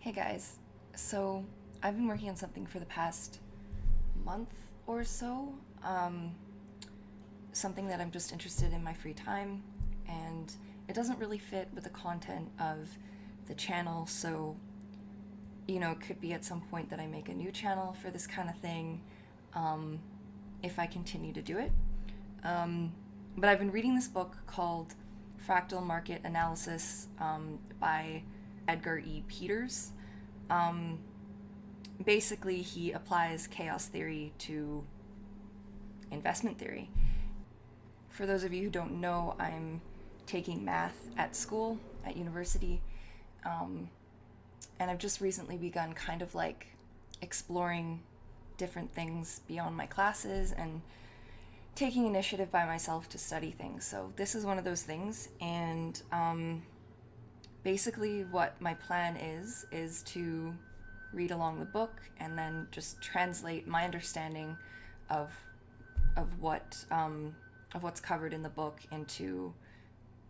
Hey guys, so I've been working on something for the past month or so, something that I'm just interested in my free time, and it doesn't really fit with the content of the channel, so it could be at some point that I make a new channel for this kind of thing um, if I continue to do it. Um, but I've been reading this book called Fractal Market Analysis by Edgar Peters. Um, Basically, he applies chaos theory to investment theory. For those of you who don't know, I'm taking math at school, at university, um, and I've just recently begun kind of like exploring different things beyond my classes and taking initiative by myself to study things. So, this is one of those things, and basically, what my plan is to read along the book and then just translate my understanding of of what of what's covered in the book into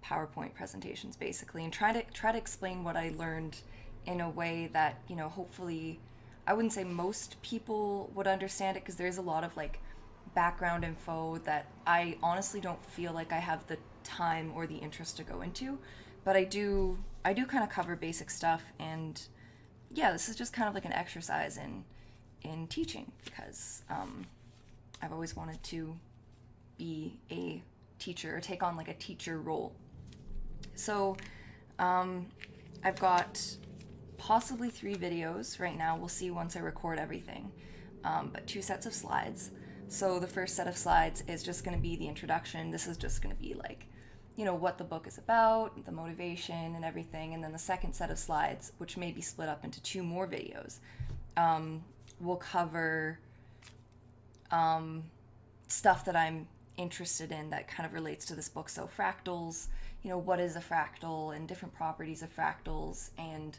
PowerPoint presentations, basically, and try to explain what I learned in a way that hopefully, I wouldn't say most people would understand it because there's a lot of like background info that I honestly don't feel like I have the time or the interest to go into, but I do kind of cover basic stuff, and yeah, this is just kind of like an exercise in teaching because I've always wanted to be a teacher or take on like a teacher role. So um, I've got possibly 3 videos right now. We'll see once I record everything, but 2 sets of slides. So the first set of slides is just going to be the introduction. This is just going to be like what the book is about, the motivation, and everything. And then the second set of slides, which may be split up into 2 more videos, will cover stuff that I'm interested in that kind of relates to this book. So fractals, what is a fractal and different properties of fractals, and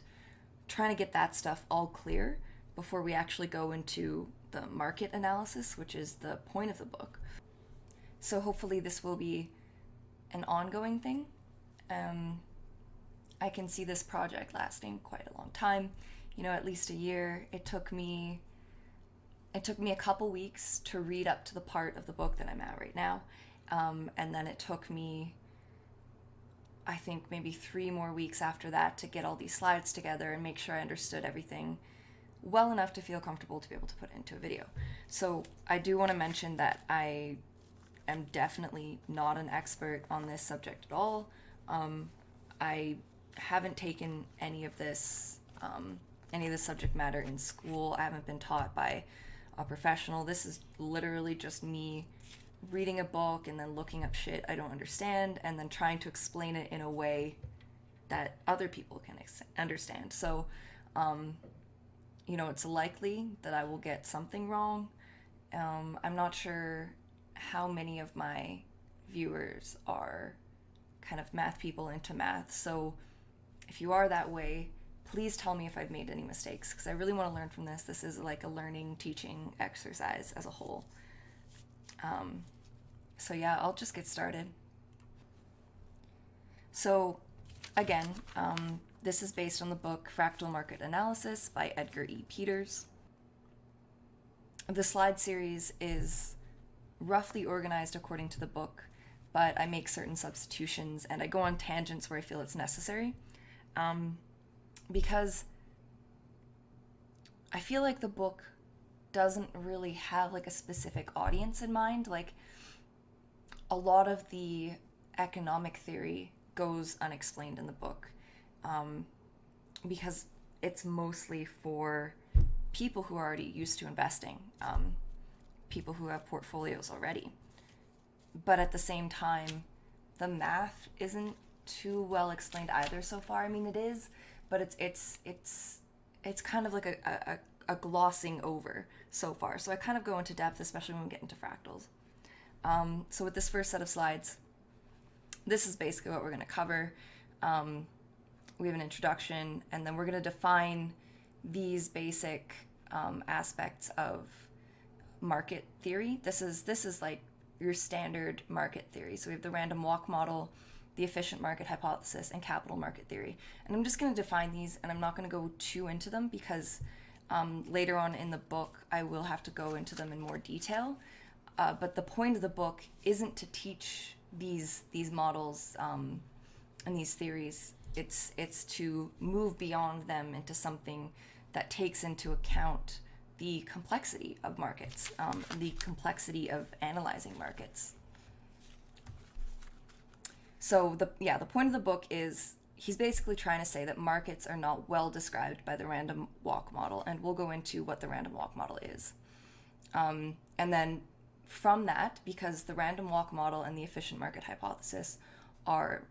trying to get that stuff all clear before we actually go into the market analysis, which is the point of the book. So hopefully this will be an ongoing thing. I can see this project lasting quite a long time, at least a year. It took me a couple weeks to read up to the part of the book that I'm at right now. And then it took me, I think, maybe 3 more weeks after that to get all these slides together and make sure I understood everything well enough to feel comfortable to be able to put it into a video. So I do want to mention that I am definitely not an expert on this subject at all. I haven't taken any of this subject matter in school. I haven't been taught by a professional. This is literally just me reading a book and then looking up shit I don't understand and then trying to explain it in a way that other people can understand. So, it's likely that I will get something wrong. I'm not sure how many of my viewers are kind of math people into math. So if you are that way, please tell me if I've made any mistakes because I really want to learn from this. This is like a learning, teaching exercise as a whole. So yeah, I'll just get started. So again, this is based on the book Fractal Market Analysis by Edgar Peters. The slide series is roughly organized according to the book, but I make certain substitutions and I go on tangents where I feel it's necessary. Because I feel like the book doesn't really have like a specific audience in mind. Like a lot of the economic theory goes unexplained in the book, because it's mostly for people who are already used to investing, people who have portfolios already. But at the same time, the math isn't too well explained either so far. I mean, it is, but it's kind of like a glossing over so far. So I kind of go into depth, especially when we get into fractals. So with this first set of slides, this is basically what we're going to cover. We have an introduction, and then we're going to define these basic aspects of market theory. This is like your standard market theory. So we have the random walk model, the efficient market hypothesis, and capital market theory. And I'm just going to define these, and I'm not going to go too into them because later on in the book I will have to go into them in more detail. But the point of the book isn't to teach these models and these theories. It's to move beyond them into something that takes into account the complexity of markets, the complexity of analyzing markets. So the point of the book is he's basically trying to say that markets are not well described by the random walk model, and we'll go into what the random walk model is. And then from that, because the random walk model and the efficient market hypothesis are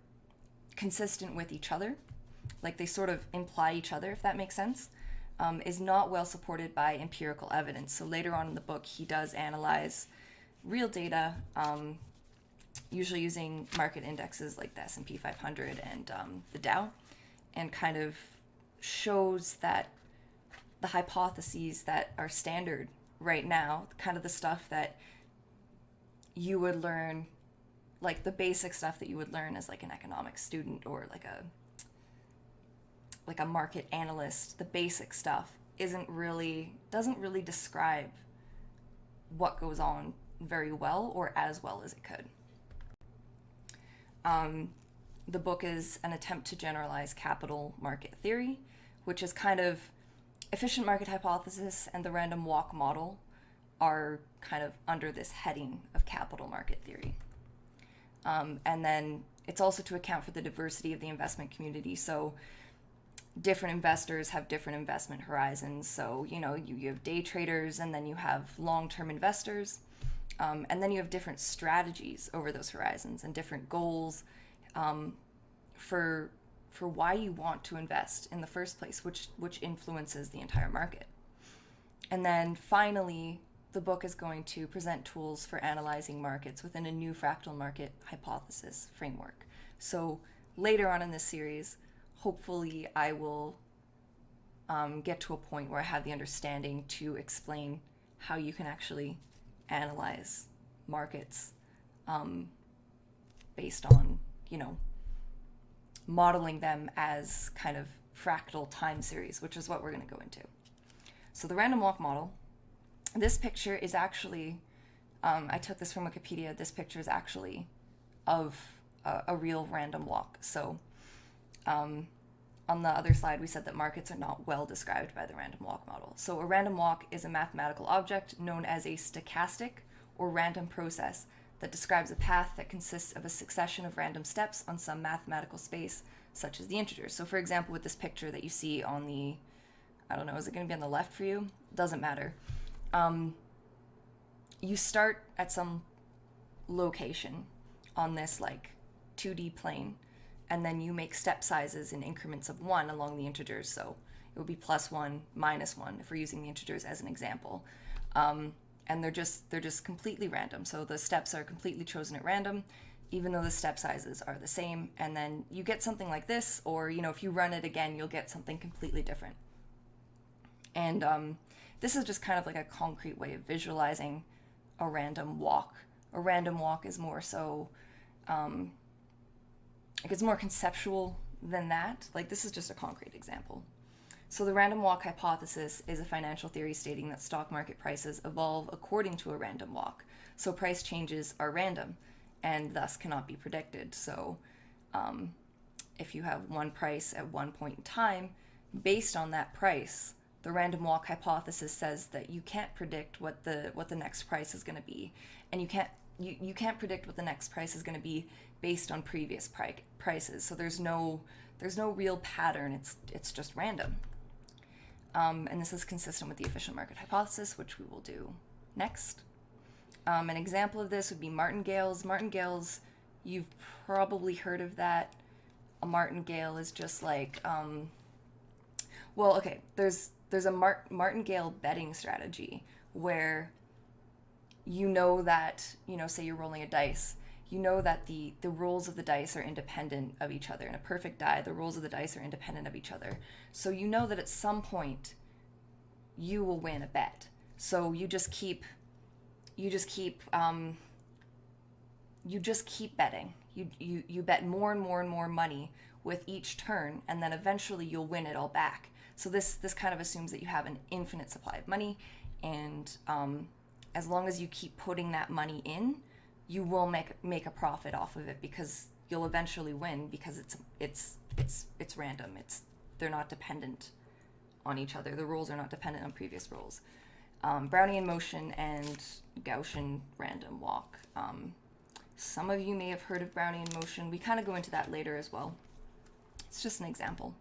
consistent with each other, like they sort of imply each other, if that makes sense, is not well supported by empirical evidence. So later on in the book, he does analyze real data, usually using market indexes like the S&P 500 and the Dow, and kind of shows that the hypotheses that are standard right now, kind of the stuff that you would learn, like the basic stuff that you would learn as like an economics student or like a market analyst, the basic stuff doesn't really describe what goes on very well or as well as it could. The book is an attempt to generalize capital market theory, which is kind of efficient market hypothesis and the random walk model are kind of under this heading of capital market theory. And then it's also to account for the diversity of the investment community. So different investors have different investment horizons. So, you have day traders, and then you have long-term investors. And then you have different strategies over those horizons and different goals for why you want to invest in the first place, which influences the entire market. And then finally, the book is going to present tools for analyzing markets within a new fractal market hypothesis framework. So later on in this series, hopefully I will get to a point where I have the understanding to explain how you can actually analyze markets based on, modeling them as kind of fractal time series, which is what we're going to go into. So the random walk model, this picture is actually, I took this from Wikipedia, this picture is actually of a real random walk. So on the other slide, we said that markets are not well described by the random walk model. So a random walk is a mathematical object known as a stochastic or random process that describes a path that consists of a succession of random steps on some mathematical space, such as the integers. So for example, with this picture that you see on the, I don't know, is it going to be on the left for you? Doesn't matter. You start at some location on this like 2D plane, and then you make step sizes in increments of 1 along the integers. So it would be +1, -1 if we're using the integers as an example. And they're just completely random. So the steps are completely chosen at random, even though the step sizes are the same. And then you get something like this, or if you run it again, you'll get something completely different. And this is just kind of like a concrete way of visualizing a random walk. A random walk is more so, it's more conceptual than that. Like this is just a concrete example. So the random walk hypothesis is a financial theory stating that stock market prices evolve according to a random walk. So price changes are random and thus cannot be predicted. So if you have one price at one point in time, based on that price, the random walk hypothesis says that you can't predict what the next price is going to be, and you can't predict what the next price is going to be based on previous prices. So there's no real pattern. It's just random. And this is consistent with the efficient market hypothesis, which we will do next. An example of this would be martingales. Martingales, you've probably heard of that. A martingale is just like, there's a martingale betting strategy where that, say you're rolling a dice, that the rolls of the dice are independent of each other. In a perfect die, the rolls of the dice are independent of each other. So that at some point you will win a bet. So you just keep betting. You bet more and more and more money with each turn, and then eventually you'll win it all back. So this kind of assumes that you have an infinite supply of money, and as long as you keep putting that money in, you will make a profit off of it, because you'll eventually win, because it's random. They're not dependent on each other. The rules are not dependent on previous rules. Brownian motion and Gaussian random walk. Some of you may have heard of Brownian motion. We kind of go into that later as well. It's just an example.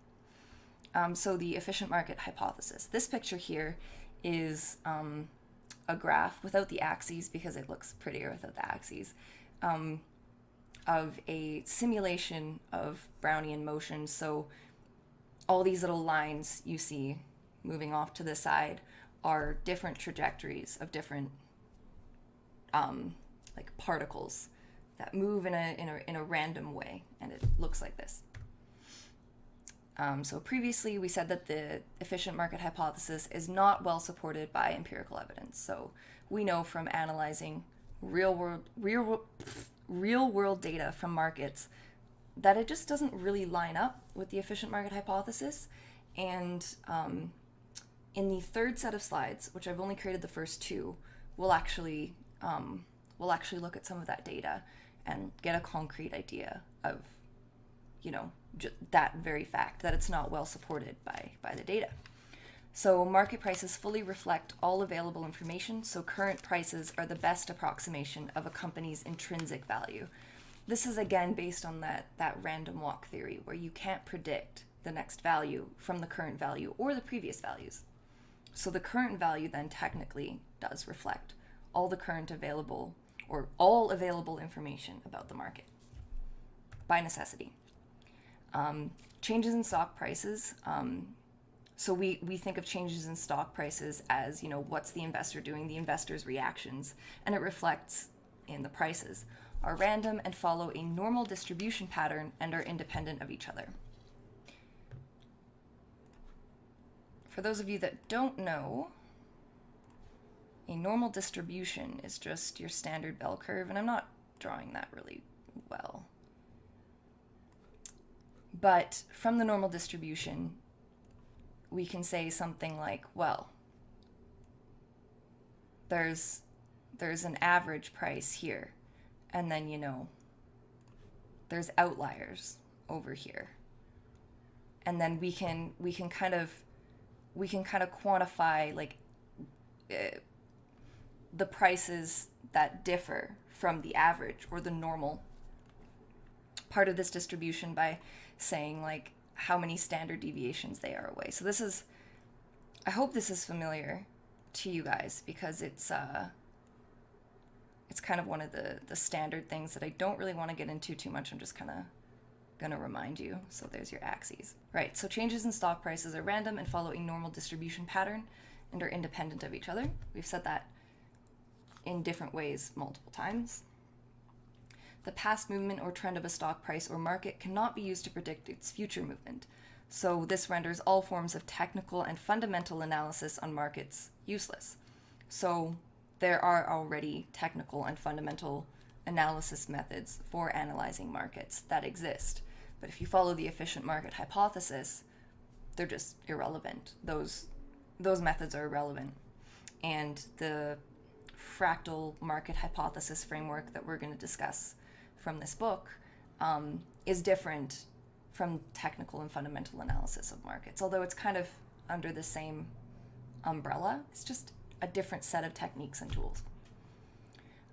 So the efficient market hypothesis. This picture here is a graph without the axes, because it looks prettier without the axes, of a simulation of Brownian motion. So all these little lines you see moving off to the side are different trajectories of different like particles that move in a random way, and it looks like this. So previously we said that the efficient market hypothesis is not well supported by empirical evidence. So we know from analyzing real world data from markets that it just doesn't really line up with the efficient market hypothesis. And in the third set of slides, which I've only created the first two, we'll actually look at some of that data and get a concrete idea of, that very fact, that it's not well supported by the data. So market prices fully reflect all available information, so current prices are the best approximation of a company's intrinsic value. This is again based on that random walk theory, where you can't predict the next value from the current value or the previous values. So the current value then technically does reflect all the current available, or all available information about the market by necessity. Changes in stock prices. So we think of changes in stock prices as, what's the investor doing, the investor's reactions, and it reflects in the prices, are random and follow a normal distribution pattern and are independent of each other. For those of you that don't know, a normal distribution is just your standard bell curve, and I'm not drawing that really well. But from the normal distribution, we can say something like, well, there's an average price here, and then, there's outliers over here. And then we can kind of quantify like the prices that differ from the average or the normal part of this distribution by saying like how many standard deviations they are away. So I hope this is familiar to you guys, because it's kind of one of the standard things that I don't really want to get into too much. I'm just kind of going to remind you. So there's your axes. Right, so changes in stock prices are random and follow a normal distribution pattern and are independent of each other. We've said that in different ways multiple times. The past movement or trend of a stock price or market cannot be used to predict its future movement. So this renders all forms of technical and fundamental analysis on markets useless. So there are already technical and fundamental analysis methods for analyzing markets that exist. But if you follow the efficient market hypothesis, they're just irrelevant. Those methods are irrelevant. And the fractal market hypothesis framework that we're going to discuss from this book is different from technical and fundamental analysis of markets. Although it's kind of under the same umbrella, it's just a different set of techniques and tools.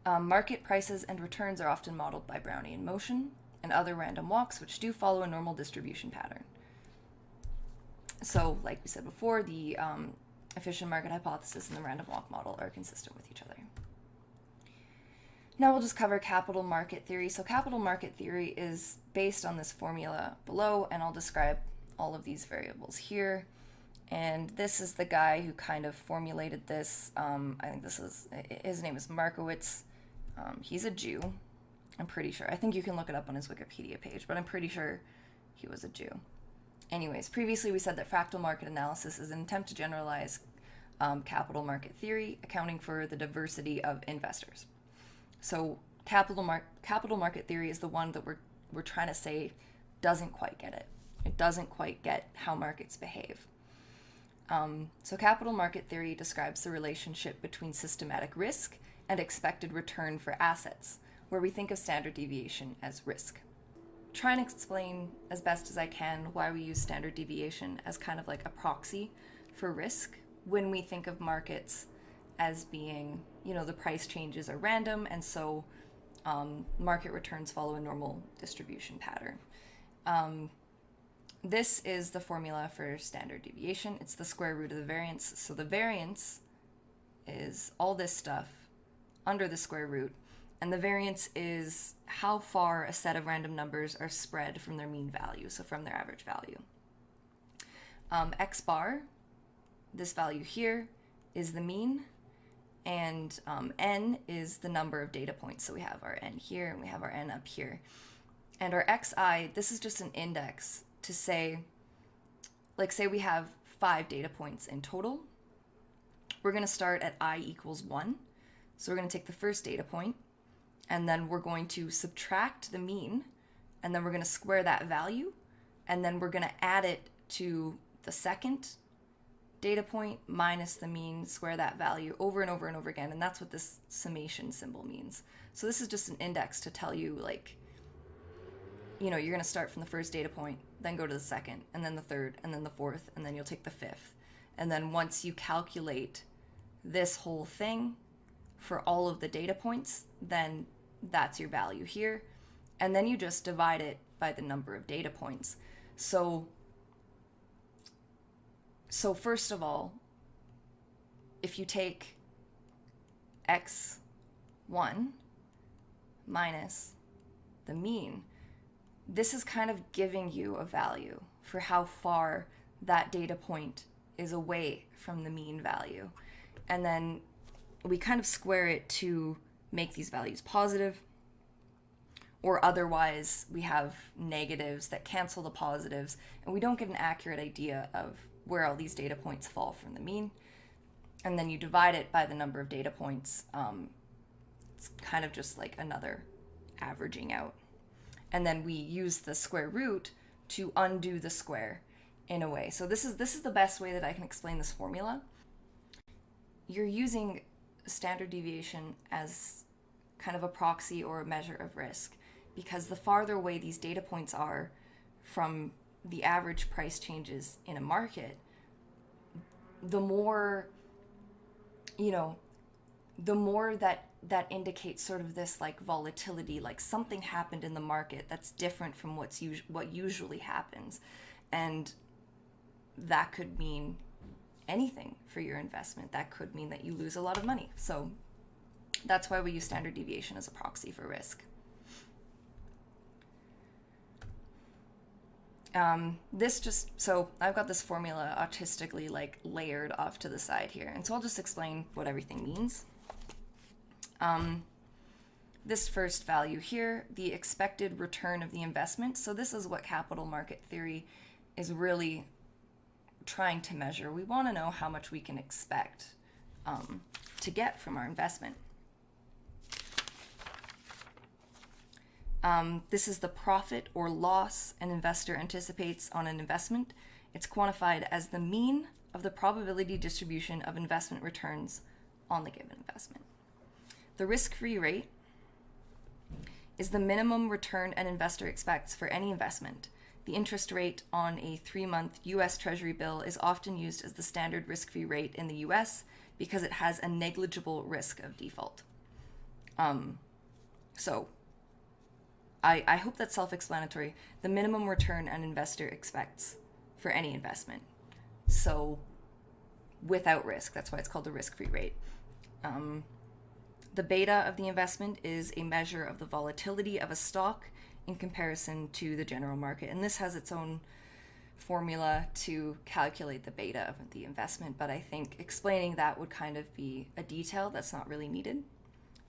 Market prices and returns are often modeled by Brownian motion and other random walks, which do follow a normal distribution pattern. So, like we said before, the efficient market hypothesis and the random walk model are consistent with each other. Now we'll just cover capital market theory. So capital market theory is based on this formula below, and I'll describe all of these variables here. And this is the guy who kind of formulated this. I think his name is Markowitz. He's a Jew, I'm pretty sure. I think you can look it up on his Wikipedia page, but I'm pretty sure he was a Jew. Anyways, previously we said that fractal market analysis is an attempt to generalize capital market theory, accounting for the diversity of investors. So capital market theory is the one that we're trying to say doesn't quite get it. It doesn't quite get how markets behave. So capital market theory describes the relationship between systematic risk and expected return for assets, where we think of standard deviation as risk. Try and explain as best as I can why we use standard deviation as kind of like a proxy for risk when we think of markets as being, the price changes are random, and so market returns follow a normal distribution pattern. This is the formula for standard deviation. It's the square root of the variance. So the variance is all this stuff under the square root, and the variance is how far a set of random numbers are spread from their mean value, so from their average value. X bar, this value here, is the mean, and n is the number of data points. So we have our n here and we have our n up here. And our xi, this is just an index to say, like say we have 5 data points in total. We're going to start at I equals 1. So we're going to take the first data point, and then we're going to subtract the mean, and then we're going to square that value, and then we're going to add it to the second data point minus the mean, square that value over and over and over again. And that's what this summation symbol means. So this is just an index to tell you, like, you're going to start from the first data point, then go to the second, and then the third, and then the fourth, and then you'll take the fifth. And then once you calculate this whole thing for all of the data points, then that's your value here. And then you just divide it by the number of data points. So first of all, if you take x1 minus the mean, this is kind of giving you a value for how far that data point is away from the mean value. And then we kind of square it to make these values positive, or otherwise we have negatives that cancel the positives, and we don't get an accurate idea of where all these data points fall from the mean. And then you divide it by the number of data points. It's kind of just like another averaging out. And then we use the square root to undo the square in a way. So this is the best way that I can explain this formula. You're using standard deviation as kind of a proxy or a measure of risk, because the farther away these data points are from the average price changes in a market, the more, the more that indicates sort of this like volatility, like something happened in the market that's different from what usually happens. And that could mean anything for your investment. That could mean that you lose a lot of money. So that's why we use standard deviation as a proxy for risk. So I've got this formula autistically like layered off to the side here. And so I'll just explain what everything means. This first value here, the expected return of the investment. So this is what capital market theory is really trying to measure. We want to know how much we can expect to get from our investment. This is the profit or loss an investor anticipates on an investment. It's quantified as the mean of the probability distribution of investment returns on the given investment. The risk-free rate is the minimum return an investor expects for any investment. The interest rate on a 3-month U.S. Treasury bill is often used as the standard risk-free rate in the U.S. because it has a negligible risk of default. So I hope that's self-explanatory. The minimum return an investor expects for any investment. So without risk, that's why it's called the risk-free rate. The beta of the investment is a measure of the volatility of a stock in comparison to the general market. And this has its own formula to calculate the beta of the investment, but I think explaining that would kind of be a detail that's not really needed.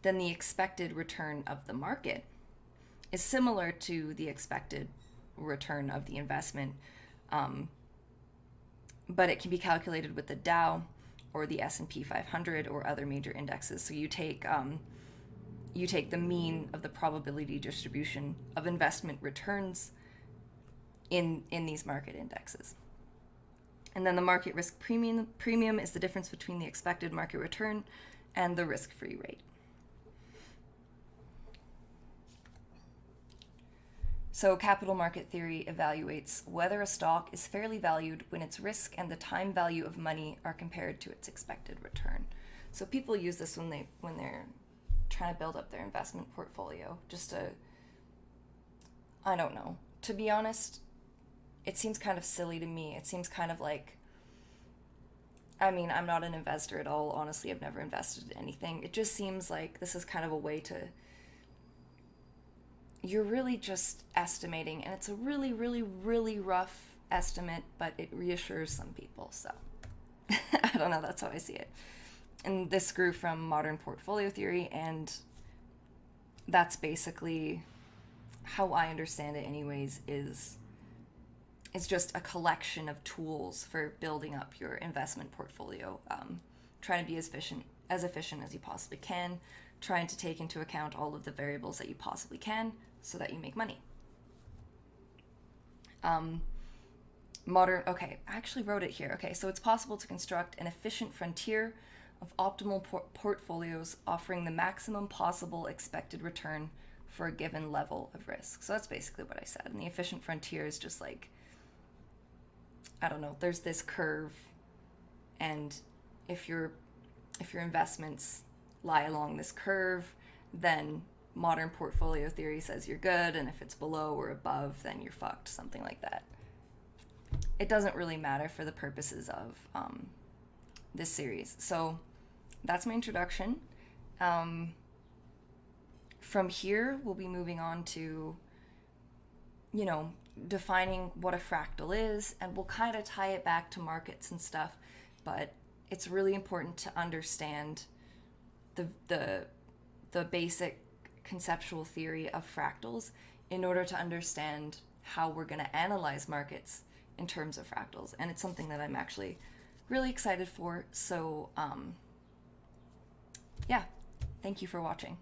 Then the expected return of the market is similar to the expected return of the investment, but it can be calculated with the Dow or the S&P 500 or other major indexes. So you take you take the mean of the probability distribution of investment returns in these market indexes. And then the market risk premium is the difference between the expected market return and the risk-free rate. So capital market theory evaluates whether a stock is fairly valued when its risk and the time value of money are compared to its expected return. So people use this when they're trying to build up their investment portfolio, just to, I don't know. To be honest, it seems kind of silly to me. It seems kind of like, I mean, I'm not an investor at all. Honestly, I've never invested in anything. It just seems like this is kind of a way to, you're really just estimating, and it's a really, really, really rough estimate, but it reassures some people. So I don't know, that's how I see it. And this grew from modern portfolio theory, and that's basically how I understand it anyways, is it's just a collection of tools for building up your investment portfolio. Trying to be as efficient as you possibly can, trying to take into account all of the variables that you possibly can so that you make money. Okay, I actually wrote it here. Okay, so it's possible to construct an efficient frontier of optimal portfolios offering the maximum possible expected return for a given level of risk. So that's basically what I said. And the efficient frontier is just like, I don't know, there's this curve, and if your investments lie along this curve, then modern portfolio theory says you're good, and if it's below or above, then you're fucked, something like that. It doesn't really matter for the purposes of this series. So that's my introduction. From here, we'll be moving on to, you know, defining what a fractal is, and we'll kind of tie it back to markets and stuff, but it's really important to understand the basic conceptual theory of fractals in order to understand how we're going to analyze markets in terms of fractals. And it's something that I'm actually really excited for. So yeah, thank you for watching.